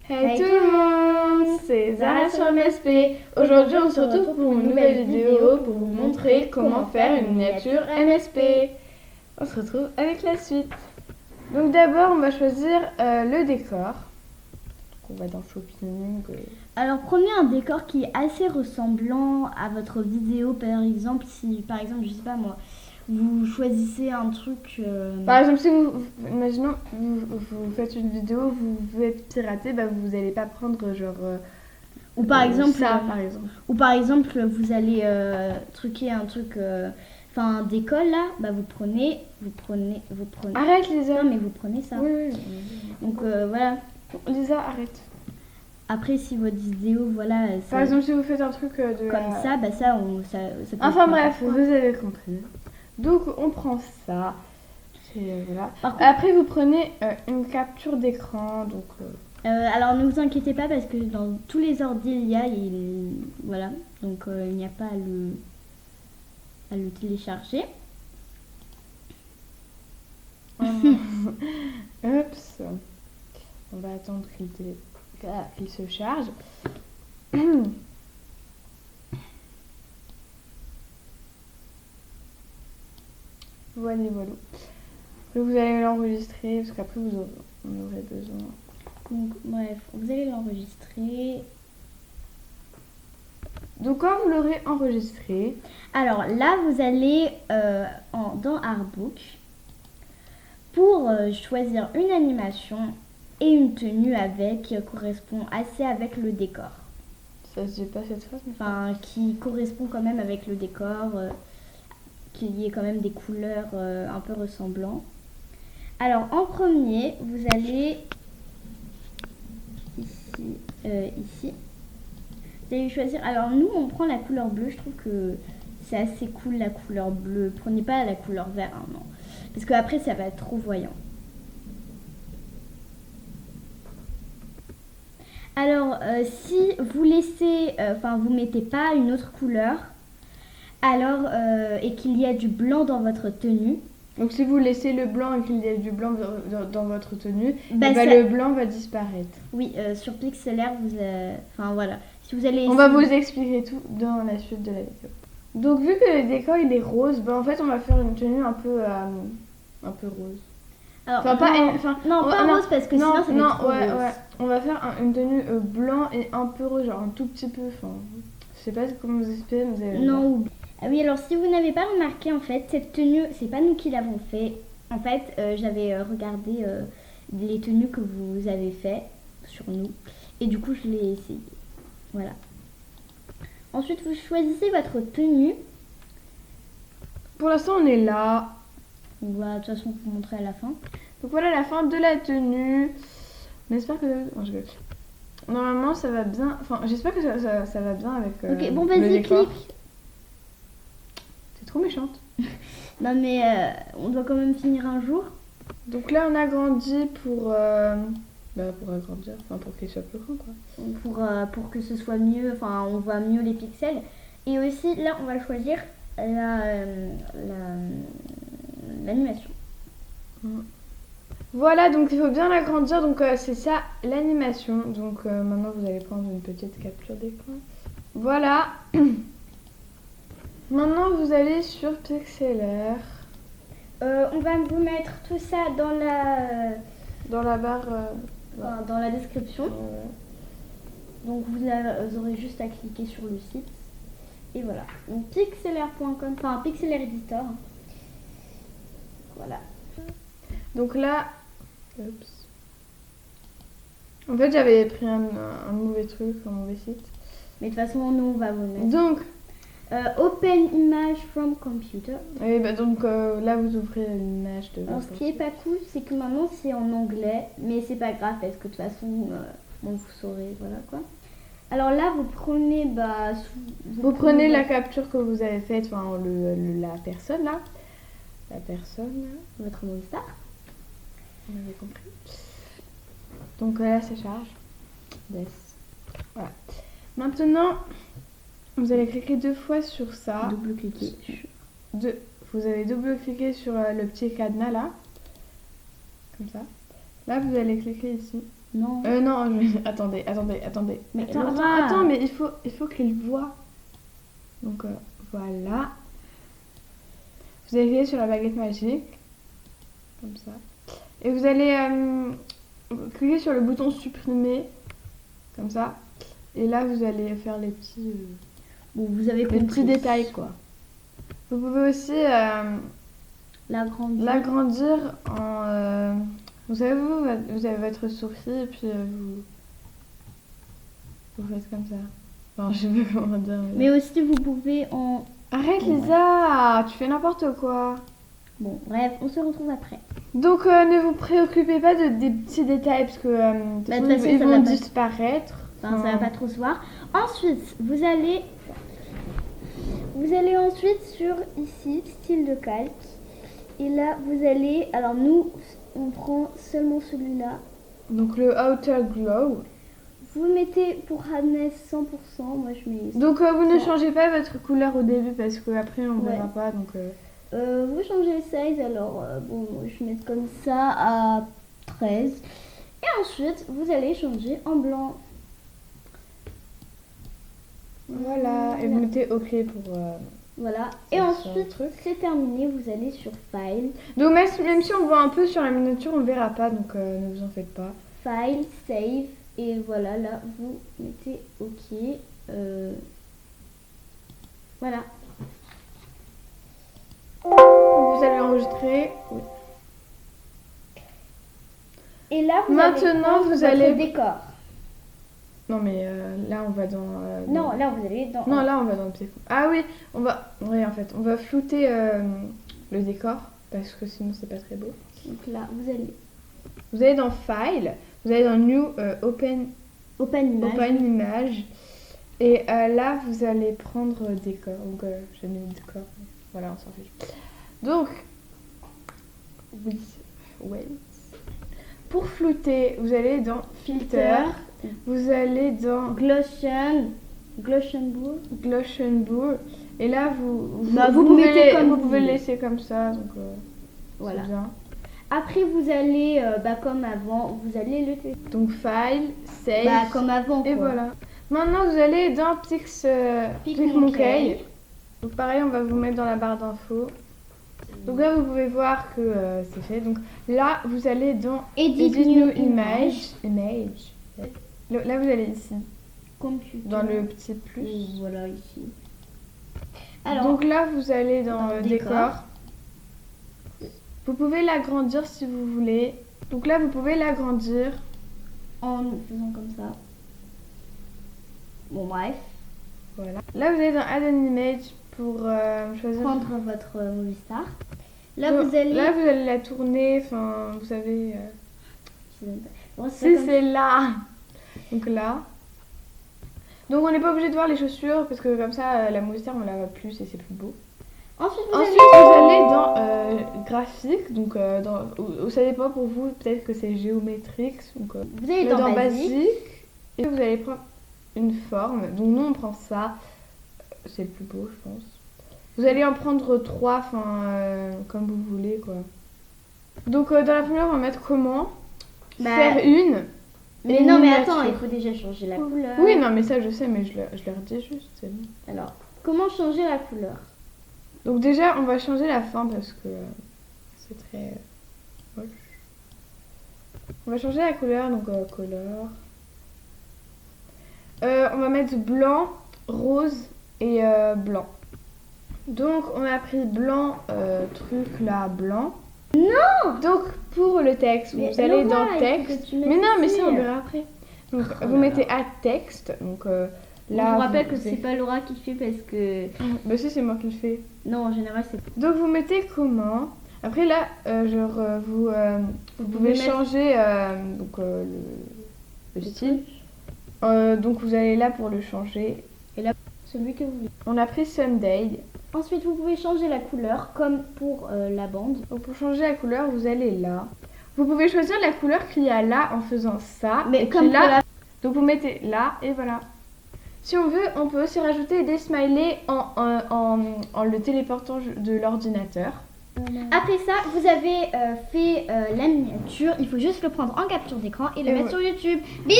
Hey tout le monde, c'est Zara sur MSP. Aujourd'hui on se retrouve pour une nouvelle vidéo pour vous montrer comment faire une miniature MSP. On se retrouve avec la suite. Donc d'abord on va choisir le décor. On va dans Shopping. Alors prenez un décor qui est assez ressemblant à votre vidéo, par exemple, si par exemple, je sais pas moi, vous choisissez un truc... Par exemple, si imaginons, vous faites une vidéo, vous êtes piraté, bah vous n'allez pas prendre genre... ou par exemple, ça, par exemple. Ou par exemple, vous allez truquer un truc... Enfin, un décolle là, bah vous prenez... Arrête Lisa. Non mais vous prenez ça. Oui. Donc voilà. Lisa, arrête. Après, si votre vidéo, voilà... Par exemple, si vous faites un truc de... Comme ça, bah ça peut Enfin être bref, vous avez compris. Donc on prend ça. Voilà. Après vous prenez une capture d'écran. Donc alors ne vous inquiétez pas parce que dans tous les ordi il y a, voilà, donc il n'y a pas à le télécharger. Oups. On va attendre qu'il se charge. Voilà. Vous allez l'enregistrer parce qu'après vous en aurez besoin. Donc bref, vous allez l'enregistrer. Donc quand vous l'aurez enregistré, alors là vous allez dans Artbook pour choisir une animation et une tenue qui correspond assez avec le décor. Ça se dit pas cette phrase, mais enfin qui correspond quand même avec le décor, qu'il y ait quand même des couleurs un peu ressemblantes. Alors en premier, vous allez ici, vous allez choisir. Alors nous, on prend la couleur bleue. Je trouve que c'est assez cool la couleur bleue. Prenez pas la couleur vert, hein, non, parce que après ça va être trop voyant. Alors si vous laissez, vous mettez pas une autre couleur, alors et qu'il y a du blanc dans votre tenue. Donc si vous laissez le blanc et qu'il y a du blanc dans votre tenue, le blanc va disparaître. Oui, sur Pixlr, voilà. Si vous allez on va vous expliquer tout dans la suite de la vidéo. Donc vu que le décor il est rose, en fait on va faire une tenue un peu rose. Alors, pas rose parce que sinon ça va être trop rose. Ouais. On va faire une tenue blanc et un peu rose, genre un tout petit peu. Je sais pas comment vous expliquer, mais vous allez non. Ah oui, alors si vous n'avez pas remarqué, en fait, cette tenue, c'est pas nous qui l'avons fait. En fait, j'avais regardé les tenues que vous avez fait sur nous. Et du coup, je l'ai essayé. Voilà. Ensuite, vous choisissez votre tenue. Pour l'instant, on est là. On va de toute façon vous montrer à la fin. Donc voilà la fin de la tenue. J'espère que... Normalement, ça va bien. Enfin, j'espère que ça va bien avec ok, bon, vas-y, clique. Trop méchante. Non mais on doit quand même finir un jour. Donc là on agrandit pour agrandir, pour qu'il soit plus grand quoi. Pour que ce soit mieux, on voit mieux les pixels. Et aussi là on va choisir l'animation. Voilà, donc il faut bien l'agrandir, donc c'est ça l'animation. Donc maintenant vous allez prendre une petite capture d'écran. Voilà. Maintenant, vous allez sur Pixlr. On va vous mettre tout ça dans la barre... dans la description. Donc vous aurez juste à cliquer sur le site. Et voilà. Donc pixlr.com, Pixlr Editor. Voilà. Donc là... Oups. En fait, j'avais pris un mauvais truc, un mauvais site. Mais de toute façon, nous, on va vous mettre. Donc... Open image from computer. Oui, donc là vous ouvrez une image de... Alors, ce qui est pas cool, c'est que maintenant c'est en anglais, mais c'est pas grave parce que de toute façon, vous saurez, voilà quoi. Alors là, vous prenez, vous prenez la capture que vous avez faite, la personne là. La personne, votre monstar. On avait compris. Donc là, ça charge. Yes. Voilà. Maintenant... Vous allez cliquer 2 fois sur ça. Double-cliquer. Vous allez double-cliquer sur le petit cadenas là. Comme ça. Là, vous allez cliquer ici. Non. Non, attendez. Mais Attends, Laura. attends, mais il faut qu'il voit. Donc voilà. Vous allez cliquer sur la baguette magique. Comme ça. Et vous allez cliquer sur le bouton supprimer. Comme ça. Et là, vous allez faire les petits, Bon, vous avez les compris. petits détails, quoi. Vous pouvez aussi L'agrandir. l'agrandir en... vous savez, vous avez votre souris et puis vous faites comme ça. Enfin, je sais pas comment dire. Mais aussi, vous pouvez en... Arrête, Lisa, tu fais n'importe quoi. Bon, bref, on se retrouve après. Donc, ne vous préoccupez pas des petits détails parce que de toute façon, ils ça vont va pas- disparaître. Enfin, ça va pas trop se voir. Ensuite, vous allez ensuite sur ici, style de calque. Et là, vous allez... Alors nous, on prend seulement celui-là. Donc, le Outer Glow. Vous mettez pour Hannes 100%. Moi, je mets... Donc, vous ne Ça. changez pas votre couleur au début parce qu'après, on ne Ouais. verra pas. Donc, vous changez le size. Alors, bon, je vais mettre comme ça à 13. Et ensuite, vous allez changer en blanc. voilà. Et vous mettez OK pour... Voilà. C'est Et ça, ensuite, le truc. c'est terminé. Vous allez sur File. Donc, même si on voit un peu sur la miniature, on ne verra pas. Donc, ne vous en faites pas. File, Save. Et voilà, là, vous mettez OK. Voilà. Vous allez enregistrer. Oui. Et là, vous Maintenant, allez prendre vous votre allez- décor. Non, mais là, on va dans... Non, là, vous allez dans... Non, là, on va dans le pied. Ah oui, on va... Oui, en fait, on va flouter le décor parce que sinon, c'est pas très beau. Donc là, Vous allez dans File, vous allez dans New Open Open Image. Image. Et là, vous allez prendre décor. Donc, j'ai mis le décor. Voilà, on s'en fiche. Donc, oui, wait. Pour flouter, vous allez dans Filter. Vous allez dans Glossenburg. Glossenburg. Et là, vous mettez comme vous vous pouvez le voulez. laisser comme ça. Donc, Voilà. c'est bien. Après, vous allez, comme avant, vous allez le faire. Donc, File, Save. Comme avant, Et quoi. voilà. Maintenant, vous allez dans PicMonkey. Donc, pareil, on va vous mettre dans la barre d'infos. Donc là, vous pouvez voir que c'est fait. Donc là, vous allez dans Edit New New Image. Là, vous allez ici, Computer. dans le petit plus. Et voilà, ici. Alors, Donc là, vous allez dans dans décor. Vous pouvez l'agrandir si vous voulez. Donc là, vous pouvez l'agrandir. en faisant comme ça. Bon, bref. Voilà. Là, vous allez dans Add an Image pour choisir. Prendre votre Movistar. Là, Donc, vous allez... Là, vous allez la tourner. Enfin, vous savez. Bon, Si, c'est là. Donc là. Donc on n'est pas obligé de voir les chaussures parce que comme ça la moustière on la voit plus et c'est plus beau. Ensuite, Ensuite vous allez dans graphique, donc ça dépend pour vous, peut-être que c'est géométrique. Donc, vous allez dans basique. et vous allez prendre une forme. Donc nous on prend ça, c'est le plus beau je pense. Vous allez en prendre 3, comme vous voulez quoi. Donc dans la première on va mettre comment faire une. Mais une non, mais miniature. attends, il faut déjà changer la couleur. Oui, non, mais ça je sais, mais je leur dis juste, c'est bon. Alors, comment changer la couleur? Donc déjà, on va changer la fin parce que c'est très moche. On va changer la couleur, donc couleur. On va mettre blanc, rose et blanc. Donc on a pris blanc, truc là, blanc. Non! Donc pour le texte, Mais vous allez Laura, dans il faut texte. que tu mettes Mais non, mais ici. ça on verra après. Donc Oh vous là mettez là. à texte. Donc Je là. vous rappelle que vous- c'est pas Laura qui fait parce que... Bah si, c'est moi qui le fais. Non, en général, c'est... Donc vous mettez comment. Après là, vous Vous pouvez pouvez mettre- changer le style. Donc vous allez là pour le changer. Celui que vous voulez. On a pris Sunday. Ensuite, vous pouvez changer la couleur comme pour la bande. Donc pour changer la couleur, vous allez là. Vous pouvez choisir la couleur qu'il y a là en faisant ça. Mais et comme puis là, pour la... donc vous mettez là et voilà. Si on veut, on peut aussi rajouter des smileys en le téléportant de l'ordinateur. Après ça, vous avez fait la miniature. Il faut juste le prendre en capture d'écran et le Et mettre ouais. sur YouTube. Bisous.